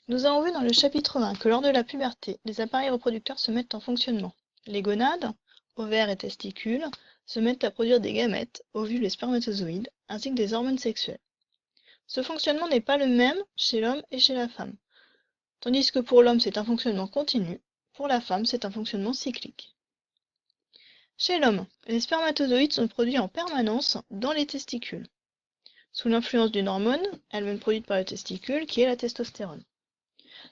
Nous avons vu dans le chapitre 1 que lors de la puberté, les appareils reproducteurs se mettent en fonctionnement. Les gonades, ovaires et testicules, se mettent à produire des gamètes, ovules et spermatozoïdes, ainsi que des hormones sexuelles. Ce fonctionnement n'est pas le même chez l'homme et chez la femme. Tandis que pour l'homme c'est un fonctionnement continu, pour la femme c'est un fonctionnement cyclique. Chez l'homme, les spermatozoïdes sont produits en permanence dans les testicules, sous l'influence d'une hormone, elle-même produite par le testicule, qui est la testostérone.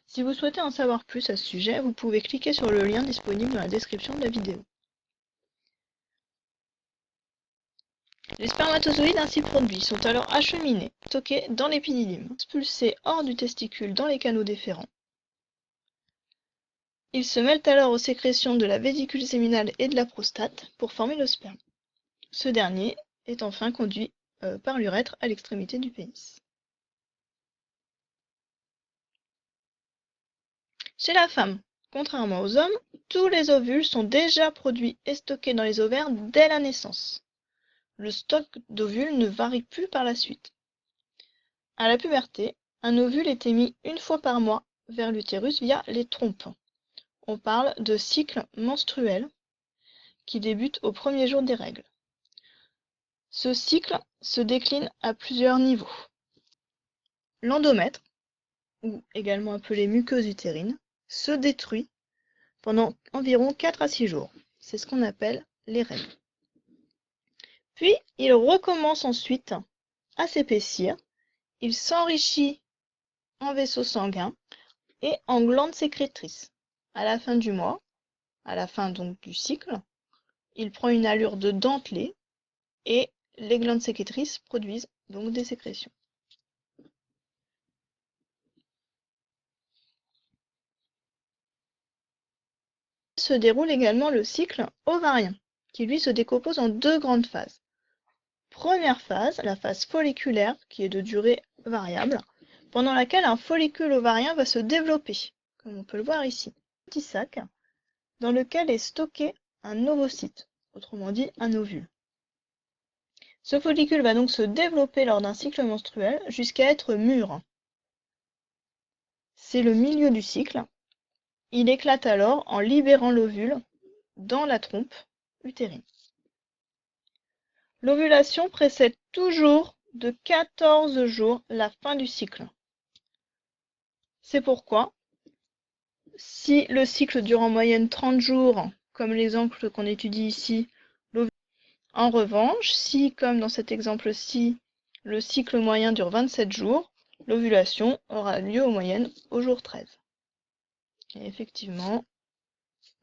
Si vous souhaitez en savoir plus à ce sujet, vous pouvez cliquer sur le lien disponible dans la description de la vidéo. Les spermatozoïdes ainsi produits sont alors acheminés, stockés dans l'épididyme, expulsés hors du testicule dans les canaux déférents. Ils se mêlent alors aux sécrétions de la vésicule séminale et de la prostate pour former le sperme. Ce dernier est enfin conduit par l'urètre à l'extrémité du pénis. Chez la femme, contrairement aux hommes, tous les ovules sont déjà produits et stockés dans les ovaires dès la naissance. Le stock d'ovules ne varie plus par la suite. À la puberté, un ovule est émis une fois par mois vers l'utérus via les trompes. On parle de cycle menstruel qui débute au premier jour des règles. Ce cycle se décline à plusieurs niveaux. L'endomètre, ou également appelé muqueuse utérine, se détruit pendant environ 4 à 6 jours. C'est ce qu'on appelle les règles. Puis, il recommence ensuite à s'épaissir. Il s'enrichit en vaisseaux sanguins et en glandes sécrétrices. À la fin du mois, à la fin donc du cycle, il prend une allure de dentelé et les glandes sécrétrices produisent donc des sécrétions. Se déroule également le cycle ovarien, qui lui se décompose en 2 grandes phases. Première phase, la phase folliculaire, qui est de durée variable, pendant laquelle un follicule ovarien va se développer, comme on peut le voir ici. Un petit sac dans lequel est stocké un ovocyte, autrement dit un ovule. Ce follicule va donc se développer lors d'un cycle menstruel jusqu'à être mûr. C'est le milieu du cycle. Il éclate alors en libérant l'ovule dans la trompe utérine. L'ovulation précède toujours de 14 jours la fin du cycle. C'est pourquoi, si le cycle dure en moyenne 30 jours, comme l'exemple qu'on étudie ici, en revanche, si, comme dans cet exemple-ci, le cycle moyen dure 27 jours, l'ovulation aura lieu en moyenne au jour 13. Et effectivement,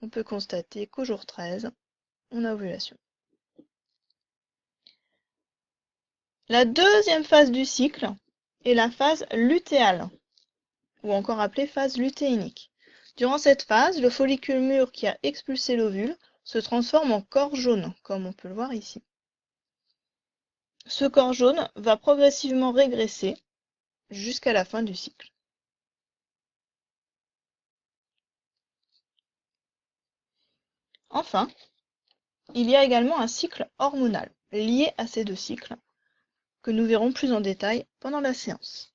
on peut constater qu'au jour 13, on a ovulation. La deuxième phase du cycle est la phase lutéale, ou encore appelée phase lutéinique. Durant cette phase, le follicule mûr qui a expulsé l'ovule se transforme en corps jaune, comme on peut le voir ici. Ce corps jaune va progressivement régresser jusqu'à la fin du cycle. Enfin, il y a également un cycle hormonal lié à ces 2 cycles, que nous verrons plus en détail pendant la séance.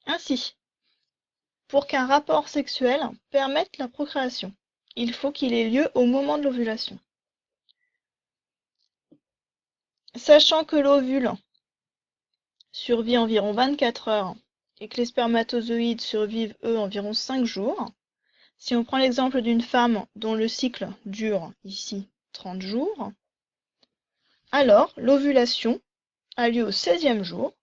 Ainsi, pour qu'un rapport sexuel permette la procréation, il faut qu'il ait lieu au moment de l'ovulation. Sachant que l'ovule survit environ 24 heures et que les spermatozoïdes survivent, eux, environ 5 jours, si on prend l'exemple d'une femme dont le cycle dure, ici, 30 jours, alors l'ovulation a lieu au 16e jour,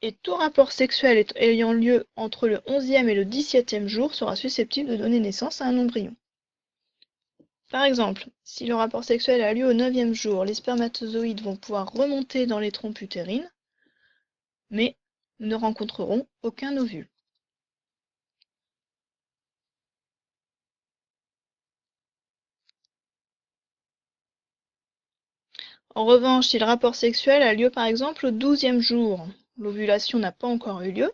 et tout rapport sexuel ayant lieu entre le 11e et le 17e jour sera susceptible de donner naissance à un embryon. Par exemple, si le rapport sexuel a lieu au 9e jour, les spermatozoïdes vont pouvoir remonter dans les trompes utérines, mais ne rencontreront aucun ovule. En revanche, si le rapport sexuel a lieu par exemple au 12e jour, l'ovulation n'a pas encore eu lieu,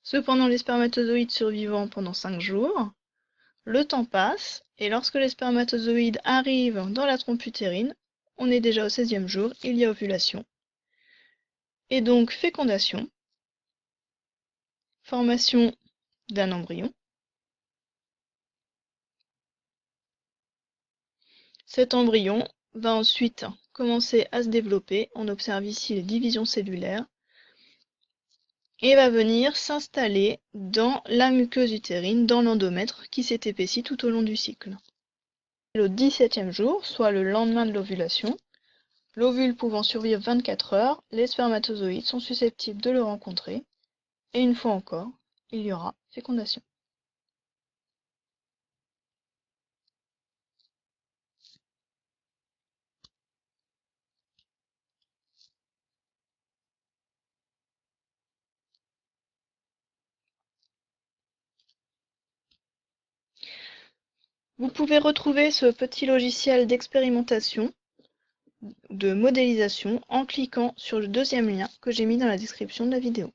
cependant les spermatozoïdes survivant pendant 5 jours, le temps passe, et lorsque les spermatozoïdes arrivent dans la trompe utérine, on est déjà au 16e jour, il y a ovulation. Et donc fécondation, formation d'un embryon. Cet embryon va ensuite commencer à se développer, on observe ici les divisions cellulaires, et va venir s'installer dans la muqueuse utérine, dans l'endomètre qui s'est épaissi tout au long du cycle. Au 17e jour, soit le lendemain de l'ovulation, l'ovule pouvant survivre 24 heures, les spermatozoïdes sont susceptibles de le rencontrer, et une fois encore, il y aura fécondation. Vous pouvez retrouver ce petit logiciel d'expérimentation, de modélisation, en cliquant sur le deuxième lien que j'ai mis dans la description de la vidéo.